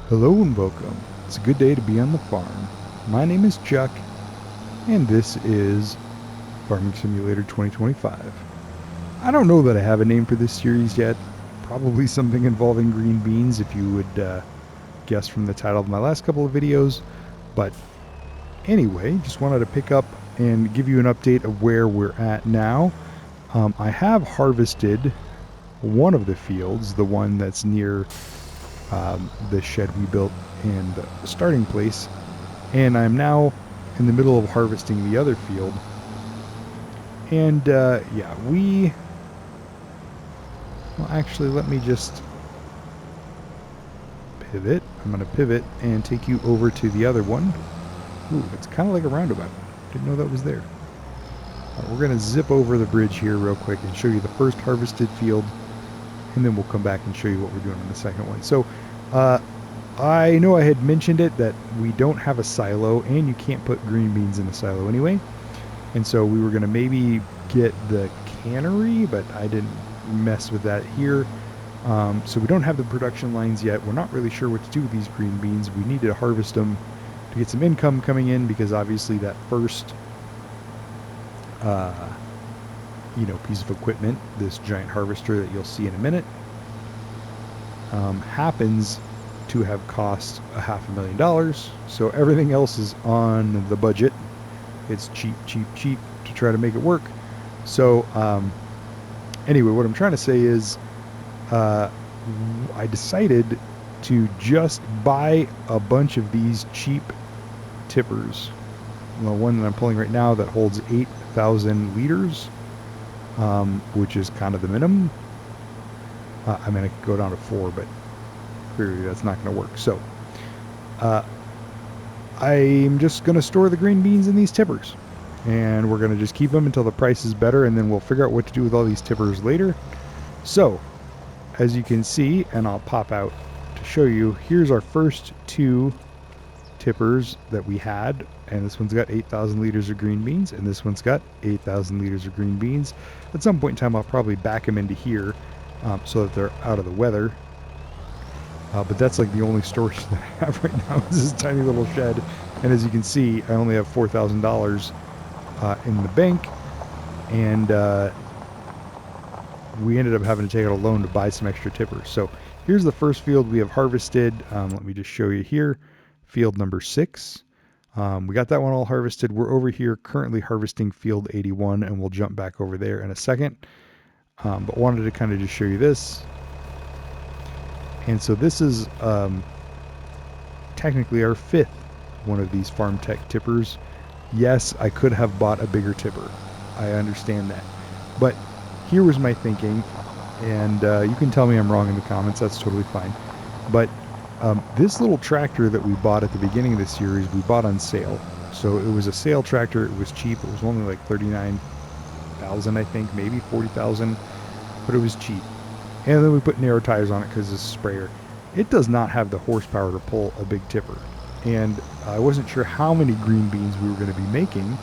Hello and welcome. It's a good day to be on the farm. My name is Chuck, and this is Farming Simulator 2025. I don't know that I have a name for this series yet. Probably something involving green beans, if you would guess from the title of my last couple of videos. But anyway, just wanted to pick up and give you an update of where we're at now. I have harvested one of the fields, the one that's near the shed we built and the starting place, and I'm now in the middle of harvesting the other field. And yeah, well, actually, let me just pivot. I'm going to pivot and take you over to the other one. Ooh, it's kind of like a roundabout. Didn't know that was there. We're going to zip over the bridge here real quick and show you the first harvested field, and then we'll come back and show you what we're doing on the second one. So, I know I had mentioned it that we don't have a silo, and you can't put green beans in a silo anyway. And so we were going to maybe get the cannery, but I didn't mess with that here. So we don't have the production lines yet. We're not really sure what to do with these green beans. We need to harvest them to get some income coming in, because obviously that first piece of equipment, this giant harvester that you'll see in a minute, happens to have cost $500,000. So everything else is on the budget. It's cheap to try to make it work. So anyway, what I'm trying to say is I decided to just buy a bunch of these cheap tippers. The one that I'm pulling right now that holds 8,000 liters, which is kind of the minimum. I mean, I could go down to 4, but clearly that's not going to work. So I'm just going to store the green beans in these tippers, and we're going to just keep them until the price is better, and then we'll figure out what to do with all these tippers later. So as you can see, and I'll pop out to show you, here's our first two tippers that we had, and this one's got 8,000 liters of green beans, and this one's got 8,000 liters of green beans. At some point in time, I'll probably back them into here so that they're out of the weather. But that's like the only storage that I have right now is this tiny little shed. And as you can see, I only have $4,000 in the bank. And we ended up having to take out a loan to buy some extra tippers. So here's the first field we have harvested. Let me just show you here. Field number 6. We got that one all harvested. We're over here currently harvesting field 81, and we'll jump back over there in a second. But wanted to kind of just show you this. And so this is technically our 5th one of these Farm Tech tippers. Yes, I could have bought a bigger tipper. I understand that. But here was my thinking, and you can tell me I'm wrong in the comments. That's totally fine. But this little tractor that we bought at the beginning of the series, we bought on sale. So it was a sale tractor. It was cheap. It was only like $39,000, I think, maybe $40,000, but it was cheap. And then we put narrow tires on it because it's a sprayer. It does not have the horsepower to pull a big tipper. And I wasn't sure how many green beans we were going to be making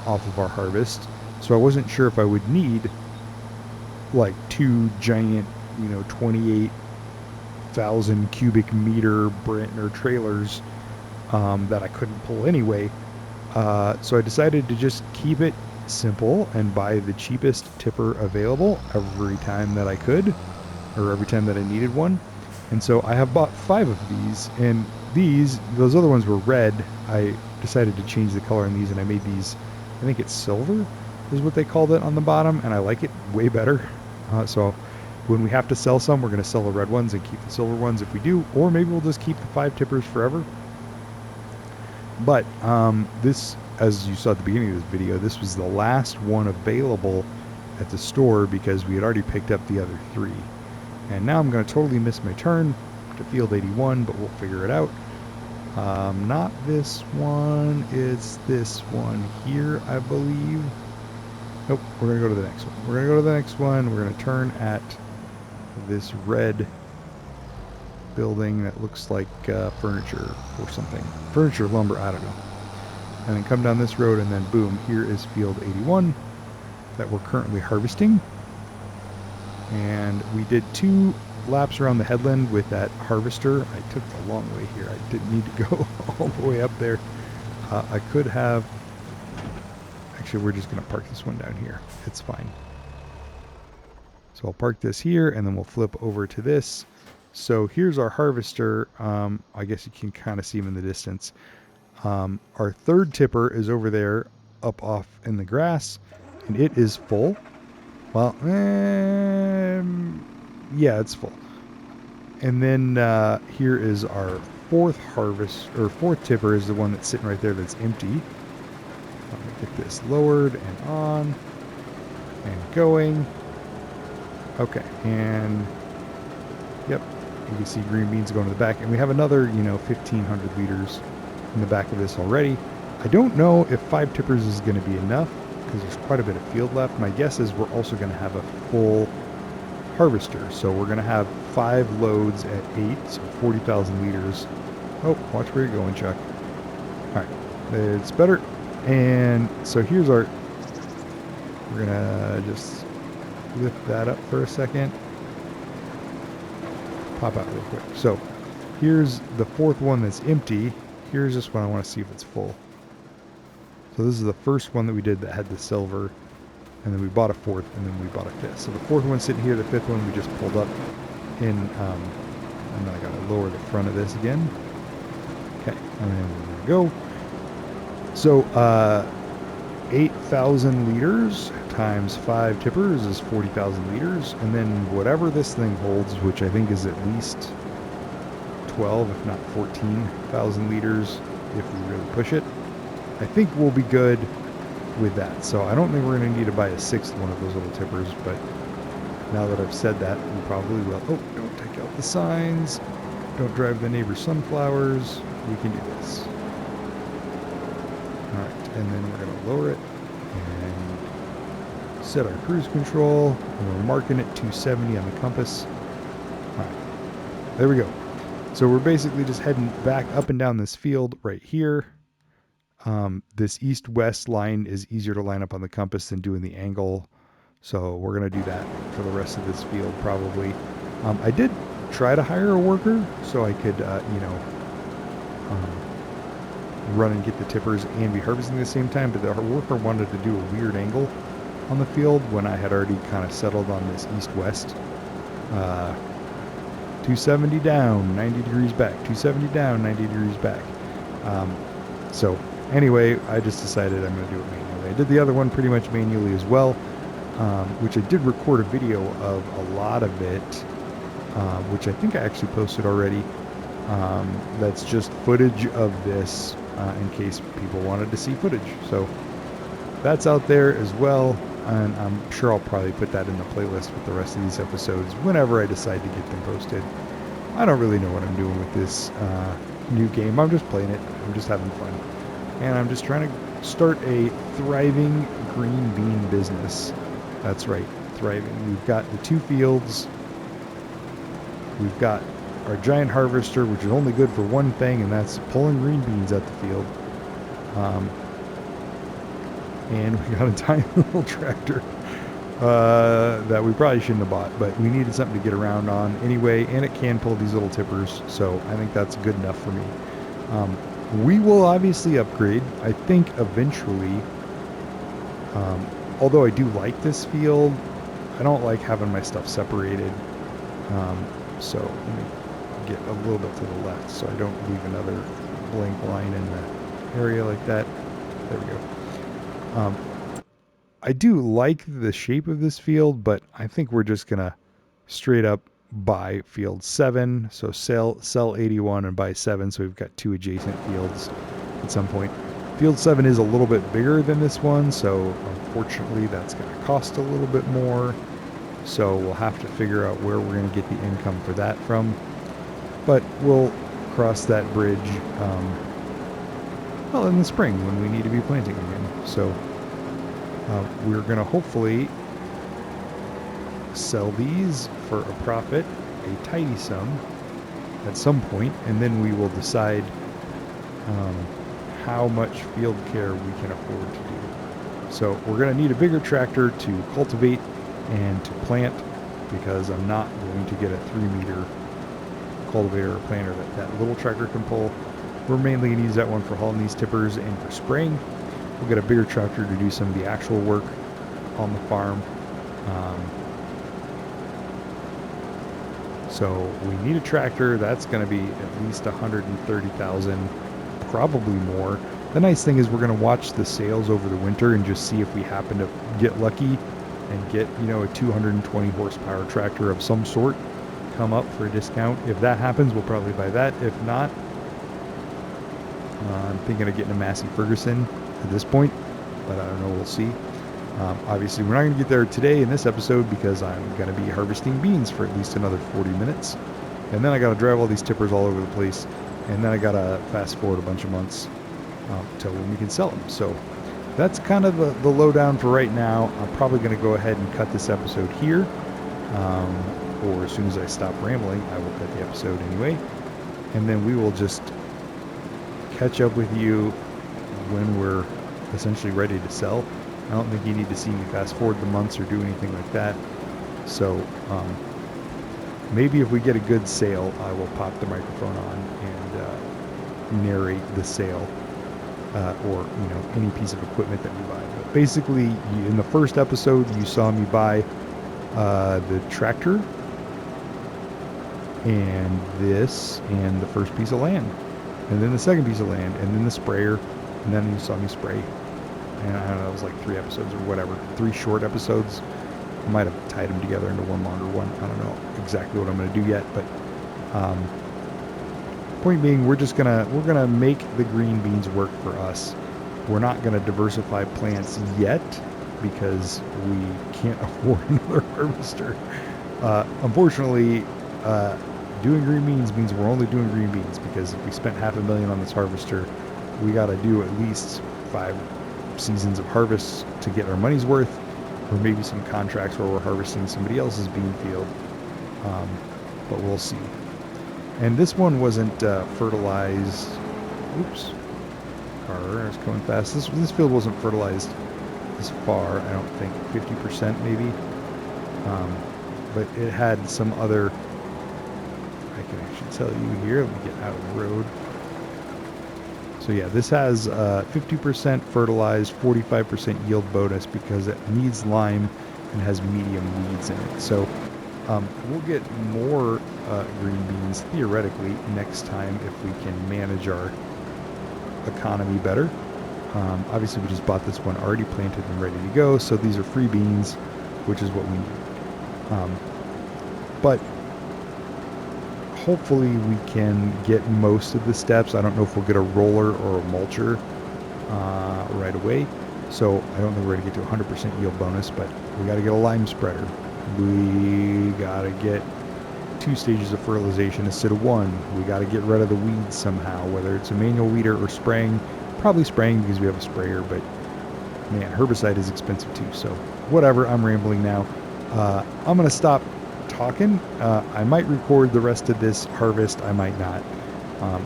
off of our harvest. So I wasn't sure if I would need like 2 giant, 28,000 cubic meter Brantner trailers that I couldn't pull anyway. So I decided to just keep it simple and buy the cheapest tipper available every time that I could, or every time that I needed one. And so I have bought 5 of these, and those other ones were red. I decided to change the color on these, and I made these, I think it's silver is what they called it on the bottom, and I like it way better. So when we have to sell some, we're going to sell the red ones and keep the silver ones if we do, or maybe we'll just keep the 5 tippers forever. But this, as you saw at the beginning of this video, this was the last one available at the store because we had already picked up the other 3. And now I'm going to totally miss my turn to field 81, but we'll figure it out. Not this one, it's this one here, I believe. Nope, we're going to go to the next one. We're going to go to the next one. We're going to turn at this red building that looks like furniture or something. Furniture, lumber, I don't know. And then come down this road, and then boom, here is field 81 that we're currently harvesting. And we did 2 laps around the headland with that harvester. I took the long way here. I didn't need to go all the way up there. I could have... Actually, we're just going to park this one down here. It's fine. So I'll park this here, and then we'll flip over to this. So here's our harvester. I guess you can kind of see him in the distance. Our third tipper is over there up off in the grass, and it is full. Well, yeah, it's full. And then here is our fourth tipper is the one that's sitting right there that's empty. Let me get this lowered and on and going. Okay, and yep, you can see green beans going to the back, and we have another, 1,500 liters in the back of this already. I don't know if 5 tippers is going to be enough because there's quite a bit of field left. My guess is we're also going to have a full harvester, so we're going to have 5 loads at 8, so 40,000 liters. Oh, watch where you're going, Chuck. All right, it's better. And so here's our, we're going to just lift that up for a second. Pop out real quick. So here's the fourth one that's empty. Here's this one I want to see if it's full. So this is the first one that we did that had the silver, and then we bought a fourth, and then we bought a fifth. So the fourth one's sitting here, the fifth one we just pulled up in, and then I gotta lower the front of this again. Okay, and then we're gonna go. So 8,000 liters times 5 tippers is 40,000 liters, and then whatever this thing holds, which I think is at least 12, if not 14,000 liters, if we really push it, I think we'll be good with that. So I don't think we're going to need to buy a 6th one of those little tippers, but now that I've said that, we probably will. Oh, don't take out the signs. Don't drive the neighbor's sunflowers. We can do this. All right, and then we're going to lower it and set our cruise control, and we're marking it 270 on the compass. All right, there we go. So we're basically just heading back up and down this field right here. This east-west line is easier to line up on the compass than doing the angle. So we're going to do that for the rest of this field probably. I did try to hire a worker so I could, run and get the tippers and be harvesting at the same time, but the worker wanted to do a weird angle on the field when I had already kind of settled on this east-west. 270 down, 90 degrees back, 270 down, 90 degrees back. So anyway, I just decided I'm going to do it manually. I did the other one pretty much manually as well, which I did record a video of a lot of it, which I think I actually posted already. That's just footage of this in case people wanted to see footage. So that's out there as well, and I'm sure I'll probably put that in the playlist with the rest of these episodes whenever I decide to get them posted. I don't really know what I'm doing with this new game. I'm just playing it. I'm just having fun. And I'm just trying to start a thriving green bean business. That's right, thriving. We've got the 2 fields. We've got our giant harvester, which is only good for one thing, and that's pulling green beans at the field. And we got a tiny little tractor that we probably shouldn't have bought, but we needed something to get around on anyway, and it can pull these little tippers, so I think that's good enough for me. We will obviously upgrade, I think, eventually. Although I do like this field, I don't like having my stuff separated. So let me get a little bit to the left so I don't leave another blank line in the area like that. There we go. I do like the shape of this field, but I think we're just gonna straight up buy field 7. So sell 81 and buy 7. So we've got 2 adjacent fields at some point. Field 7 is a little bit bigger than this one, so unfortunately that's going to cost a little bit more. So we'll have to figure out where we're going to get the income for that from. But we'll cross that bridge, well, in the spring when we need to be planting again. So we're going to hopefully sell these for a profit, a tidy sum, at some point, and then we will decide how much field care we can afford to do. So we're going to need a bigger tractor to cultivate and to plant. because I'm not going to get a 3-meter cultivator or planter that little tractor can pull. We're mainly going to use that one for hauling these tippers and for spraying. We'll get a bigger tractor to do some of the actual work on the farm. So we need a tractor. That's going to be at least $130,000, probably more. The nice thing is we're going to watch the sales over the winter and just see if we happen to get lucky and get, a 220 horsepower tractor of some sort come up for a discount. If that happens, we'll probably buy that. If not, I'm thinking of getting a Massey Ferguson at this point, but I don't know. We'll see. Obviously, we're not going to get there today in this episode because I'm going to be harvesting beans for at least another 40 minutes. And then I got to drive all these tippers all over the place. And then I got to fast forward a bunch of months till when we can sell them. So that's kind of the lowdown for right now. I'm probably going to go ahead and cut this episode here. Or as soon as I stop rambling, I will cut the episode anyway. And then we will just catch up with you when we're essentially ready to sell. I don't think you need to see me fast forward the months or do anything like that. So maybe if we get a good sale, I will pop the microphone on and narrate the sale or any piece of equipment that we buy. But basically, in the first episode, you saw me buy the tractor and this and the first piece of land, and then the second piece of land, and then the sprayer, and then you saw me spray. And I don't know, it was like 3 episodes or whatever, 3 short episodes. I might have tied them together into one longer one. I don't know exactly what I'm going to do yet, but point being, we're gonna make the green beans work for us. We're not going to diversify plants yet because we can't afford another harvester. Unfortunately, doing green beans means we're only doing green beans, because if we spent $500,000 on this harvester, we got to do at least 5 seasons of harvest to get our money's worth, or maybe some contracts where we're harvesting somebody else's bean field, but we'll see. And this one wasn't fertilized. Oops, car is coming fast. This field wasn't fertilized this far, I don't think, 50% maybe, but it had some other, I can actually tell you here. Let me get out of the road. So yeah, this has 50% fertilized, 45% yield bonus because it needs lime and has medium weeds in it. So we'll get more green beans theoretically next time if we can manage our economy better. Obviously, we just bought this one already planted and ready to go, so these are free beans, which is what we need. But hopefully we can get most of the steps. I don't know if we'll get a roller or a mulcher right away, so I don't think we're going to get to 100% yield bonus, but we got to get a lime spreader. We got to get 2 stages of fertilization instead of 1. We got to get rid of the weeds somehow, whether it's a manual weeder or spraying. Probably spraying because we have a sprayer, but man, herbicide is expensive too, so whatever. I'm rambling now. I'm going to stop talking. I might record the rest of this harvest. I might not,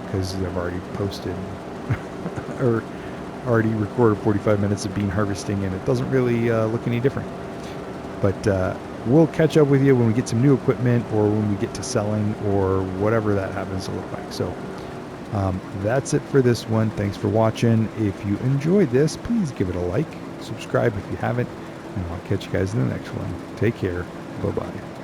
because I've already posted or already recorded 45 minutes of bean harvesting, and it doesn't really look any different. But we'll catch up with you when we get some new equipment, or when we get to selling, or whatever that happens to look like. So that's it for this one. Thanks for watching. If you enjoyed this, please give it a like, subscribe if you haven't, and I'll catch you guys in the next one. Take care. Bye-bye.